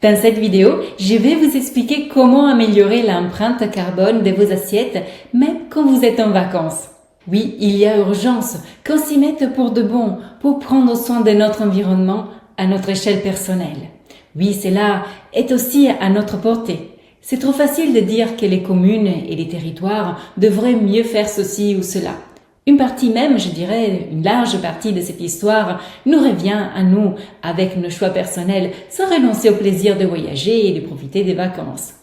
Dans cette vidéo, je vais vous expliquer comment améliorer l'empreinte carbone de vos assiettes, même quand vous êtes en vacances. Oui, il y a urgence qu'on s'y mette pour de bon, pour prendre soin de notre environnement à notre échelle personnelle. Oui, cela est aussi à notre portée. C'est trop facile de dire que les communes et les territoires devraient mieux faire ceci ou cela. Une partie même, je dirais, une large partie de cette histoire nous revient à nous avec nos choix personnels sans renoncer au plaisir de voyager et de profiter des vacances.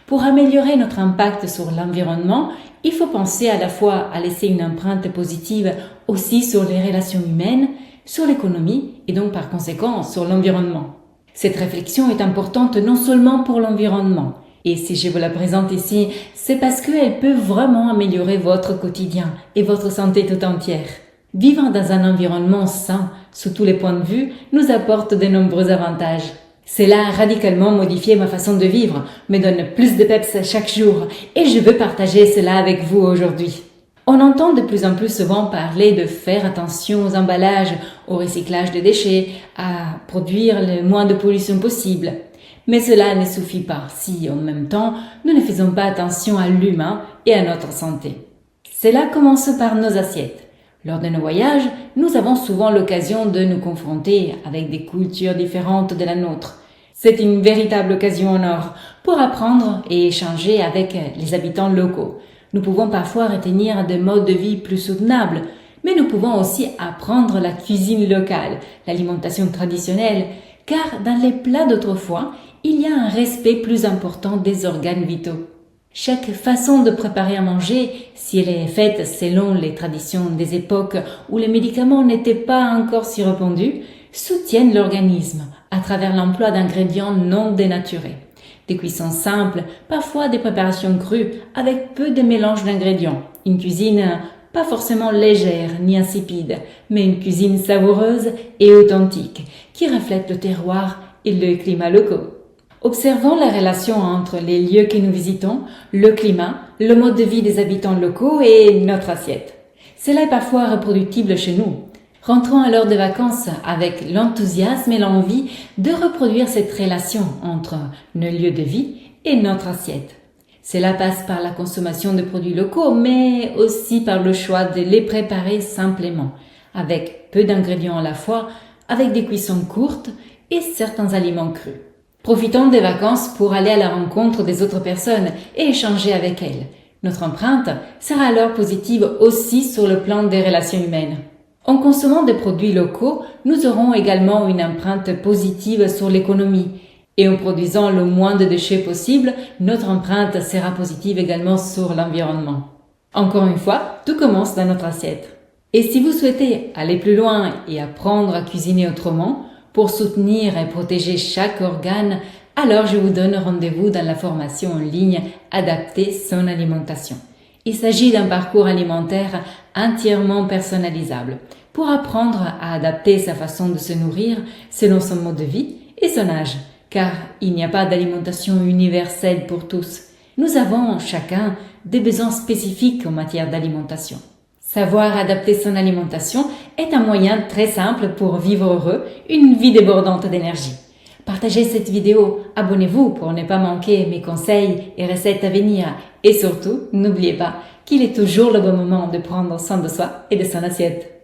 Pour améliorer notre impact sur l'environnement, il faut penser à la fois à laisser une empreinte positive aussi sur les relations humaines, sur l'économie et donc par conséquent sur l'environnement. Cette réflexion est importante non seulement pour l'environnement, et si je vous la présente ici, c'est parce qu'elle peut vraiment améliorer votre quotidien et votre santé tout entière. Vivre dans un environnement sain, sous tous les points de vue, nous apporte de nombreux avantages. Cela a radicalement modifié ma façon de vivre, me donne plus de peps chaque jour, et je veux partager cela avec vous aujourd'hui. On entend de plus en plus souvent parler de faire attention aux emballages, au recyclage des déchets, à produire le moins de pollution possible. Mais cela ne suffit pas si, en même temps, nous ne faisons pas attention à l'humain et à notre santé. Cela commence par nos assiettes. Lors de nos voyages, nous avons souvent l'occasion de nous confronter avec des cultures différentes de la nôtre. C'est une véritable occasion en or pour apprendre et échanger avec les habitants locaux. Nous pouvons parfois retenir des modes de vie plus soutenables, mais nous pouvons aussi apprendre la cuisine locale, l'alimentation traditionnelle, car dans les plats d'autrefois, il y a un respect plus important des organes vitaux. Chaque façon de préparer à manger, si elle est faite selon les traditions des époques où les médicaments n'étaient pas encore si répandus, soutiennent l'organisme à travers l'emploi d'ingrédients non dénaturés. Des cuissons simples, parfois des préparations crues avec peu de mélange d'ingrédients. Une cuisine pas forcément légère ni insipide, mais une cuisine savoureuse et authentique qui reflète le terroir et le climat locaux. Observons la relation entre les lieux que nous visitons, le climat, le mode de vie des habitants locaux et notre assiette. Cela est parfois reproductible chez nous. Rentrons alors de vacances avec l'enthousiasme et l'envie de reproduire cette relation entre nos lieux de vie et notre assiette. Cela passe par la consommation de produits locaux, mais aussi par le choix de les préparer simplement, avec peu d'ingrédients à la fois, avec des cuissons courtes et certains aliments crus. Profitons des vacances pour aller à la rencontre des autres personnes et échanger avec elles. Notre empreinte sera alors positive aussi sur le plan des relations humaines. En consommant des produits locaux, nous aurons également une empreinte positive sur l'économie. Et en produisant le moins de déchets possible, notre empreinte sera positive également sur l'environnement. Encore une fois, tout commence dans notre assiette. Et si vous souhaitez aller plus loin et apprendre à cuisiner autrement, pour soutenir et protéger chaque organe, alors je vous donne rendez-vous dans la formation en ligne Adapter son alimentation. Il s'agit d'un parcours alimentaire entièrement personnalisable pour apprendre à adapter sa façon de se nourrir selon son mode de vie et son âge, car il n'y a pas d'alimentation universelle pour tous. Nous avons chacun des besoins spécifiques en matière d'alimentation. Savoir adapter son alimentation est un moyen très simple pour vivre heureux, une vie débordante d'énergie. Partagez cette vidéo, abonnez-vous pour ne pas manquer mes conseils et recettes à venir. Et surtout, n'oubliez pas qu'il est toujours le bon moment de prendre soin de soi et de son assiette.